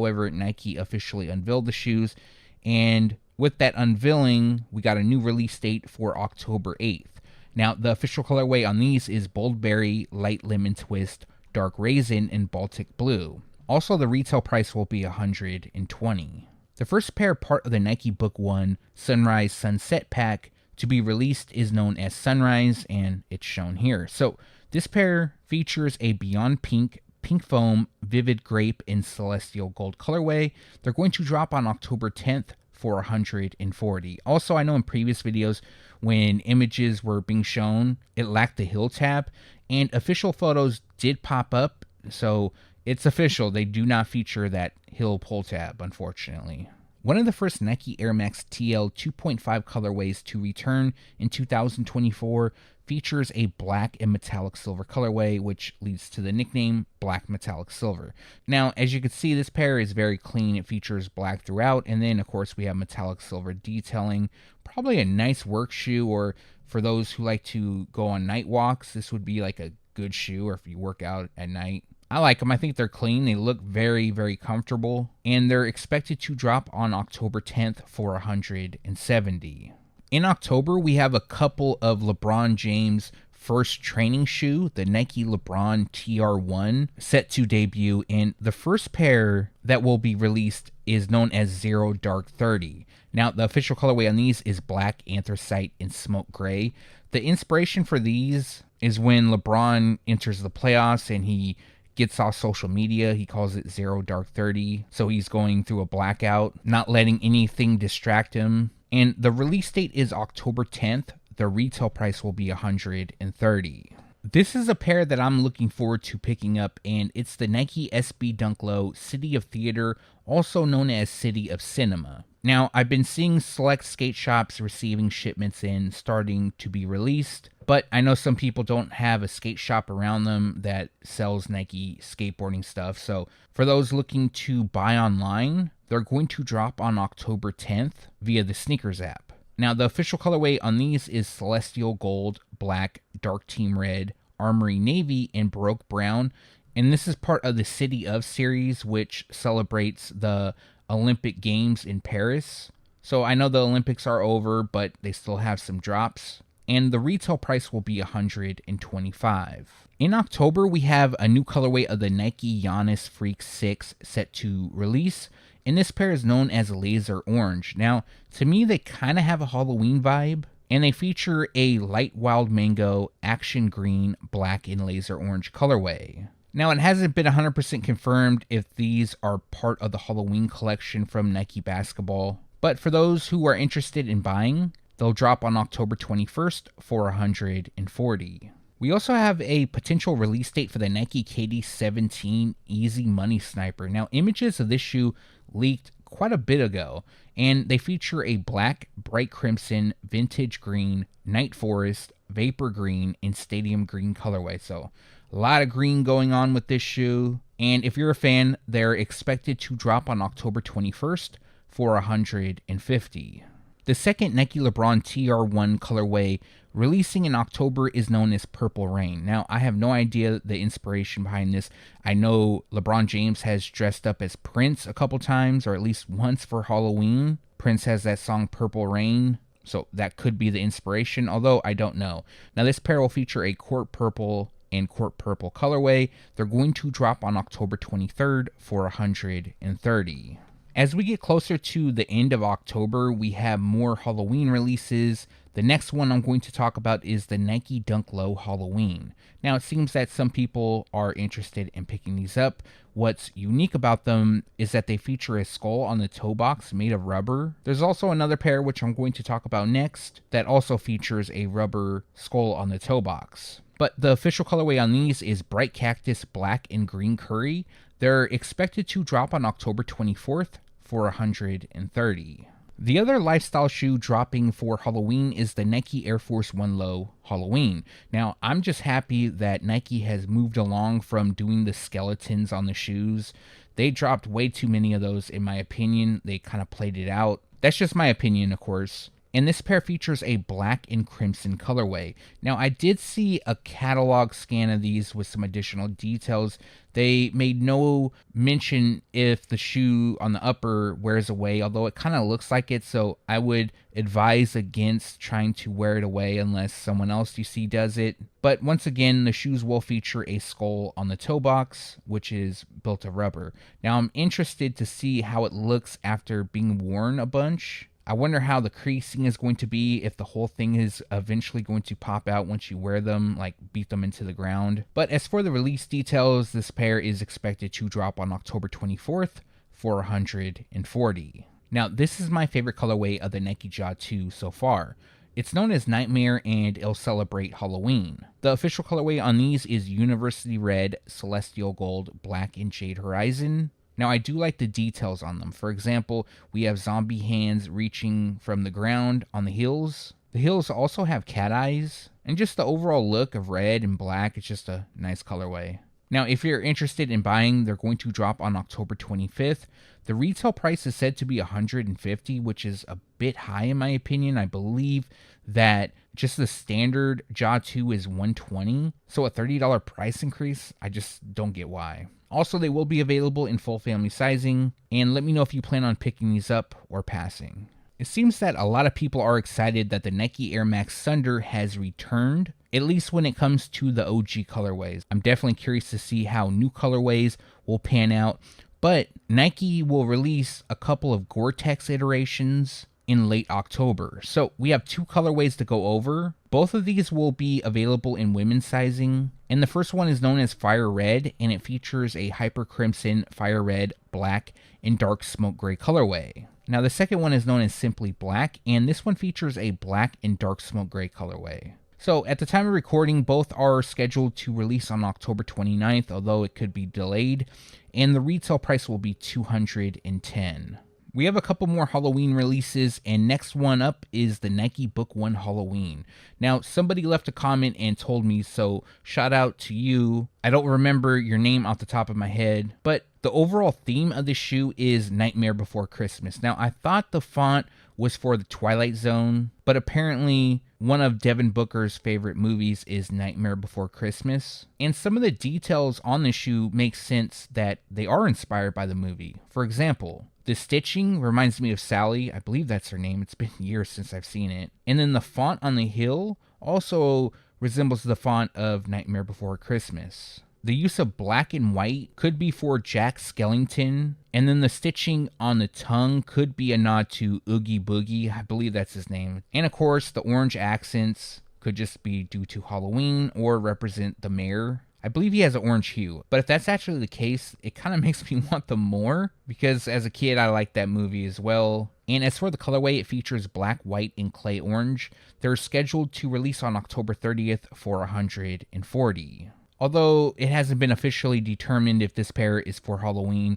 However, Nike officially unveiled the shoes, and with that unveiling, we got a new release date for October 8th. Now, the official colorway on these is Bold Berry, Light Lemon Twist, Dark Raisin, and Baltic Blue. Also, the retail price will be $120. The first pair part of the Nike Book 1 Sunrise Sunset pack to be released is known as Sunrise, and it's shown here. So this pair features a Beyond Pink, Pink Foam, Vivid Grape, and Celestial Gold colorway. They're going to drop on October 10th for $140. Also, I know in previous videos when images were being shown, it lacked the heel tab, and official photos did pop up, so it's official. They do not feature that heel pull tab, unfortunately. One of the first Nike Air Max TL 2.5 colorways to return in 2024 features a black and metallic silver colorway, which leads to the nickname Black Metallic Silver. Now, as you can see, this pair is very clean. It features black throughout, and then, of course, we have metallic silver detailing. Probably a nice work shoe, or for those who like to go on night walks, this would be like a good shoe, or if you work out at night. I like them. I think they're clean. They look very, very comfortable, and they're expected to drop on October 10th for $170. In October, we have a couple of LeBron James' first training shoe, the Nike LeBron TR1, set to debut, and the first pair that will be released is known as Zero Dark 30. Now, the official colorway on these is black, anthracite, and smoke gray. The inspiration for these is when LeBron enters the playoffs and he gets off social media. He calls it Zero Dark 30. So he's going through a blackout, not letting anything distract him. And the release date is October 10th. The retail price will be $130. This is a pair that I'm looking forward to picking up, and it's the Nike SB Dunk Low City of Theater, also known as City of Cinema. Now, I've been seeing select skate shops receiving shipments in starting to be released, but I know some people don't have a skate shop around them that sells Nike skateboarding stuff. So for those looking to buy online, they're going to drop on October 10th via the Sneakers app. Now, the official colorway on these is Celestial Gold, Black, Dark Team Red, Armory Navy, and Baroque Brown. And this is part of the City of series, which celebrates the Olympic Games in Paris. So I know the Olympics are over, but they still have some drops. And the retail price will be $125. In October, we have a new colorway of the Nike Giannis Freak 6 set to release. And this pair is known as Laser Orange. Now, to me, they kind of have a Halloween vibe. And they feature a light wild mango, action green, black, and laser orange colorway. Now, it hasn't been 100% confirmed if these are part of the Halloween collection from Nike Basketball. But for those who are interested in buying, they'll drop on October 21st for $140. We also have a potential release date for the Nike KD17 Easy Money Sniper. Now, images of this shoe leaked quite a bit ago, and they feature a black, bright crimson, vintage green, night forest, vapor green, and stadium green colorway. So a lot of green going on with this shoe. And if you're a fan, they're expected to drop on October 21st for $150. The second Nike LeBron TR1 colorway releasing in October is known as Purple Rain. Now, I have no idea the inspiration behind this. I know LeBron James has dressed up as Prince a couple times, or at least once for Halloween. Prince has that song Purple Rain, so that could be the inspiration, although I don't know. Now, this pair will feature a Court Purple and Court Purple colorway. They're going to drop on October 23rd for $130. As we get closer to the end of October, we have more Halloween releases. The next one I'm going to talk about is the Nike Dunk Low Halloween. Now, it seems that some people are interested in picking these up. What's unique about them is that they feature a skull on the toe box made of rubber. There's also another pair, which I'm going to talk about next, that also features a rubber skull on the toe box. But the official colorway on these is Bright Cactus, Black, and Green Curry. They're expected to drop on October 24th for $130. The other lifestyle shoe dropping for Halloween is the Nike Air Force 1 Low Halloween. Now, I'm just happy that Nike has moved along from doing the skeletons on the shoes. They dropped way too many of those, in my opinion. They kind of played it out. That's just my opinion, of course. and this pair features a black and crimson colorway. Now, I did see a catalog scan of these with some additional details. They made no mention if the shoe on the upper wears away, although it kind of looks like it, so I would advise against trying to wear it away unless someone else you see does it. But once again, the shoes will feature a skull on the toe box, which is built of rubber. Now, I'm interested to see how it looks after being worn a bunch. I wonder how the creasing is going to be, if the whole thing is eventually going to pop out once you wear them, like beat them into the ground. But as for the release details, this pair is expected to drop on October 24th for $140. Now, this is my favorite colorway of the Nike Ja 2 so far. It's known as Nightmare, and it'll celebrate Halloween. The official colorway on these is University Red, Celestial Gold, Black, and Jade Horizon. Now, I do like the details on them. For example, we have zombie hands reaching from the ground on the heels. The heels also have cat eyes, and just the overall look of red and black is just a nice colorway. Now, if you're interested in buying, they're going to drop on October 25th. The retail price is said to be $150, which is a bit high in my opinion. I believe that just the standard Ja 2 is $120, so a $30 price increase, I just don't get why. Also, they will be available in full family sizing, and let me know if you plan on picking these up or passing. It seems that a lot of people are excited that the Nike Air Max Thunder has returned, at least when it comes to the OG colorways. I'm definitely curious to see how new colorways will pan out, but Nike will release a couple of Gore-Tex iterations in late October. So we have two colorways to go over. Both of these will be available in women's sizing, and the first one is known as Fire Red, and it features a Hyper Crimson, Fire Red, Black, and Dark Smoke Gray colorway. Now the second one is known as Simply Black, and this one features a Black and Dark Smoke Gray colorway. So at the time of recording, both are scheduled to release on October 29th, although it could be delayed, and the retail price will be $210. We have a couple more Halloween releases, and next one up is the Nike Book 1 Halloween. Now, somebody left a comment and told me, so shout out to you. I don't remember your name off the top of my head, but the overall theme of the shoe is Nightmare Before Christmas. Now, I thought the font was for the Twilight Zone, but apparently one of Devin Booker's favorite movies is Nightmare Before Christmas. And some of the details on the shoe make sense that they are inspired by the movie. For example, the stitching reminds me of Sally. I believe that's her name. It's been years since I've seen it. And then the font on the heel also resembles the font of Nightmare Before Christmas. The use of black and white could be for Jack Skellington, and then the stitching on the tongue could be a nod to Oogie Boogie, I believe that's his name. And of course, the orange accents could just be due to Halloween or represent the mayor. I believe he has an orange hue, but if that's actually the case, it kind of makes me want them more, because as a kid, I liked that movie as well. And as for the colorway, it features black, white, and clay orange. They're scheduled to release on October 30th for $140. Although it hasn't been officially determined if this pair is for Halloween,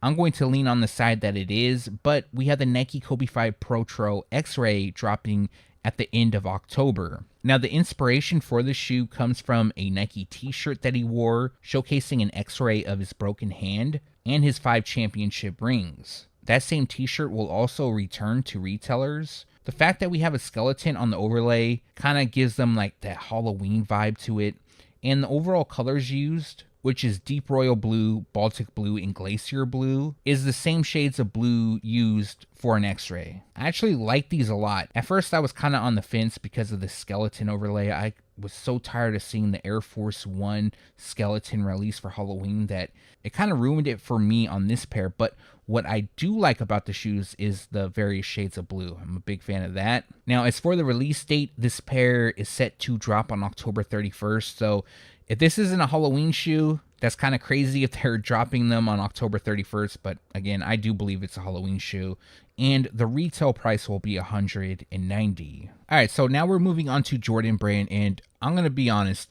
I'm going to lean on the side that it is, but we have the Nike Kobe 5 Protro X-Ray dropping at the end of October. Now, the inspiration for this shoe comes from a Nike t-shirt that he wore, showcasing an X-ray of his broken hand and his 5 championship rings. That same t-shirt will also return to retailers. The fact that we have a skeleton on the overlay kind of gives them like that Halloween vibe to it. And the overall colors used, which is Deep Royal Blue, Baltic Blue, and Glacier Blue, is the same shades of blue used for an X-Ray. I actually like these a lot. At first, I was kind of on the fence because of the skeleton overlay. I was so tired of seeing the Air Force One skeleton release for Halloween that it kind of ruined it for me on this pair. But what I do like about the shoes is the various shades of blue. I'm a big fan of that. Now, as for the release date, this pair is set to drop on October 31st. So if this isn't a Halloween shoe, that's kind of crazy if they're dropping them on October 31st. But again, I do believe it's a Halloween shoe. And the retail price will be $190. All right, so now we're moving on to Jordan Brand. And I'm going to be honest,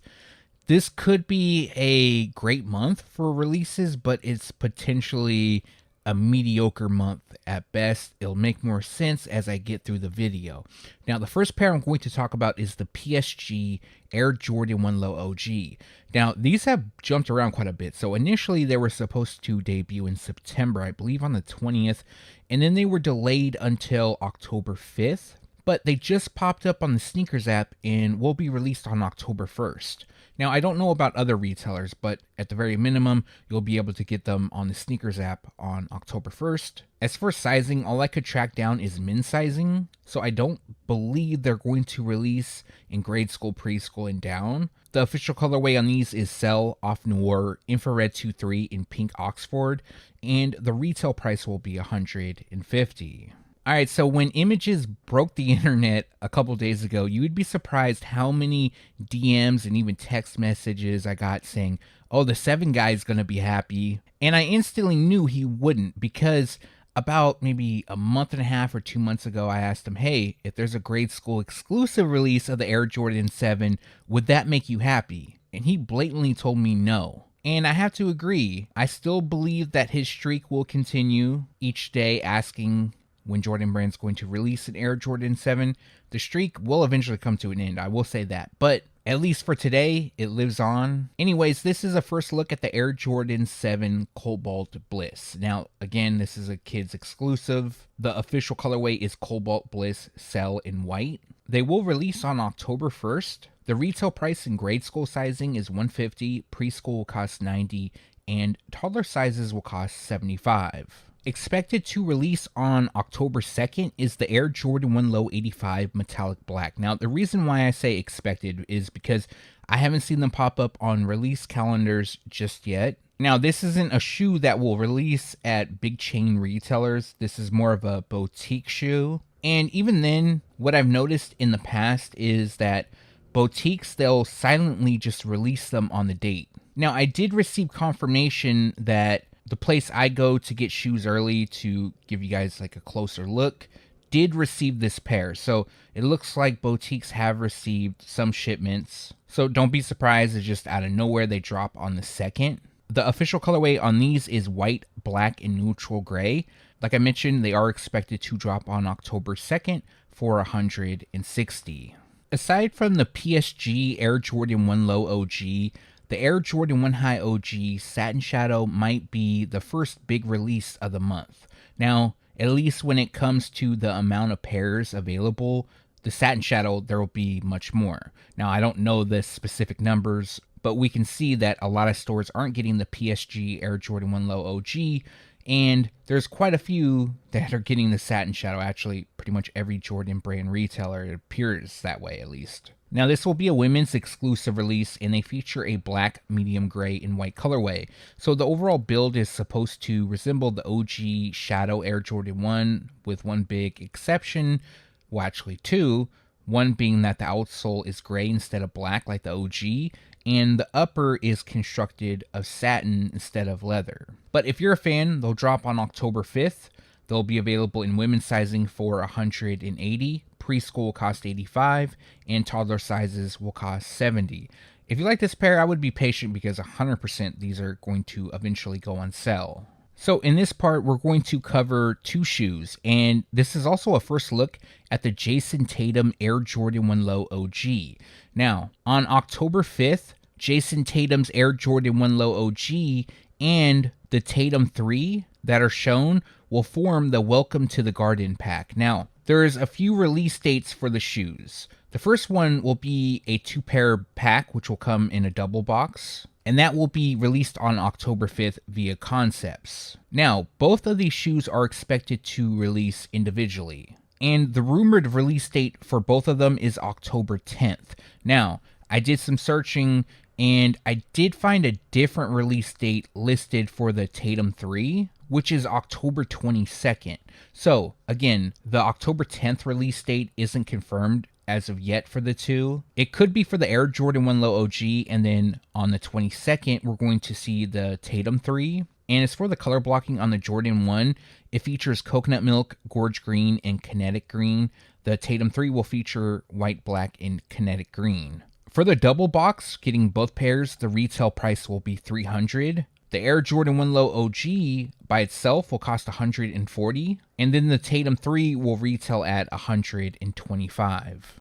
this could be a great month for releases, but it's potentially a mediocre month at best. It'll make more sense as I get through the video. Now, the first pair I'm going to talk about is the PSG Air Jordan 1 Low OG. Now, these have jumped around quite a bit. So initially they were supposed to debut in September, I believe on the 20th, and then they were delayed until October 5th. but they just popped up on the Sneakers app and will be released on October 1st. Now, I don't know about other retailers, but at the very minimum, you'll be able to get them on the Sneakers app on October 1st. As for sizing, all I could track down is men's sizing, so I don't believe they're going to release in grade school, preschool, and down. The official colorway on these is Cell, Off Noir, Infrared 2.3, and Pink Oxford, and the retail price will be $150. Alright, so when images broke the internet a couple days ago, you would be surprised how many DMs and even text messages I got saying, oh, the 7 guy is going to be happy. And I instantly knew he wouldn't, because about maybe a month and a half or 2 months ago, I asked him, hey, if there's a grade school exclusive release of the Air Jordan 7, would that make you happy? And he blatantly told me no. And I have to agree, I still believe that his streak will continue each day asking when Jordan Brand's going to release an Air Jordan 7. The streak will eventually come to an end, I will say that. But at least for today, it lives on. Anyways, this is a first look at the Air Jordan 7 Cobalt Bliss. Now, again, this is a kids exclusive. The official colorway is Cobalt Bliss Cell in white. They will release on October 1st. The retail price in grade school sizing is $150, preschool will cost $90, and toddler sizes will cost $75. Expected to release on October 2nd is the Air Jordan 1 Low 85 Metallic Black. Now, the reason why I say expected is because I haven't seen them pop up on release calendars just yet. Now, this isn't a shoe that will release at big chain retailers. This is more of a boutique shoe. And even then, what I've noticed in the past is that boutiques, they'll silently just release them on the date. Now, I did receive confirmation that the place I go to get shoes early to give you guys like a closer look did receive this pair. So it looks like boutiques have received some shipments. So don't be surprised if just out of nowhere they drop on the 2nd. The official colorway on these is white, black, and neutral gray. Like I mentioned, they are expected to drop on October 2nd for $160. Aside from the PSG Air Jordan 1 Low OG, the Air Jordan 1 High OG Satin Shadow might be the first big release of the month. Now, at least when it comes to the amount of pairs available, the Satin Shadow, there will be much more. Now, I don't know the specific numbers, but we can see that a lot of stores aren't getting the PSG Air Jordan 1 Low OG, and there's quite a few that are getting the Satin Shadow. Actually, pretty much every Jordan brand retailer, it appears that way at least. Now, this will be a women's exclusive release, and they feature a black, medium gray, and white colorway. So the overall build is supposed to resemble the OG Shadow Air Jordan 1, with one big exception, well, actually two. One being that the outsole is gray instead of black like the OG, and the upper is constructed of satin instead of leather. But if you're a fan, they'll drop on October 5th. They'll be available in women's sizing for $180, preschool will cost $85, and toddler sizes will cost $70. If you like this pair, I would be patient because 100% these are going to eventually go on sale. So in this part, we're going to cover 2 shoes, and this is also a first look at the Jason Tatum Air Jordan 1 Low OG. Now, on October 5th, Jason Tatum's Air Jordan 1 Low OG and the Tatum 3 that are shown will form the Welcome to the Garden pack. Now, there's a few release dates for the shoes. The first one will be a 2-pair pack, which will come in a double box, and that will be released on October 5th via Concepts. Now, both of these shoes are expected to release individually, and the rumored release date for both of them is October 10th. Now, I did some searching, and I did find a different release date listed for the Tatum 3, which is October 22nd. So, again, the October 10th release date isn't confirmed as of yet for the two. It could be for the Air Jordan 1 Low OG, and then on the 22nd, we're going to see the Tatum 3. And as for the color blocking on the Jordan 1, it features coconut milk, gorge green, and kinetic green. The Tatum 3 will feature white, black, and kinetic green. For the double box, getting both pairs, the retail price will be $300. The Air Jordan 1 Low OG by itself will cost $140, and then the Tatum 3 will retail at $125.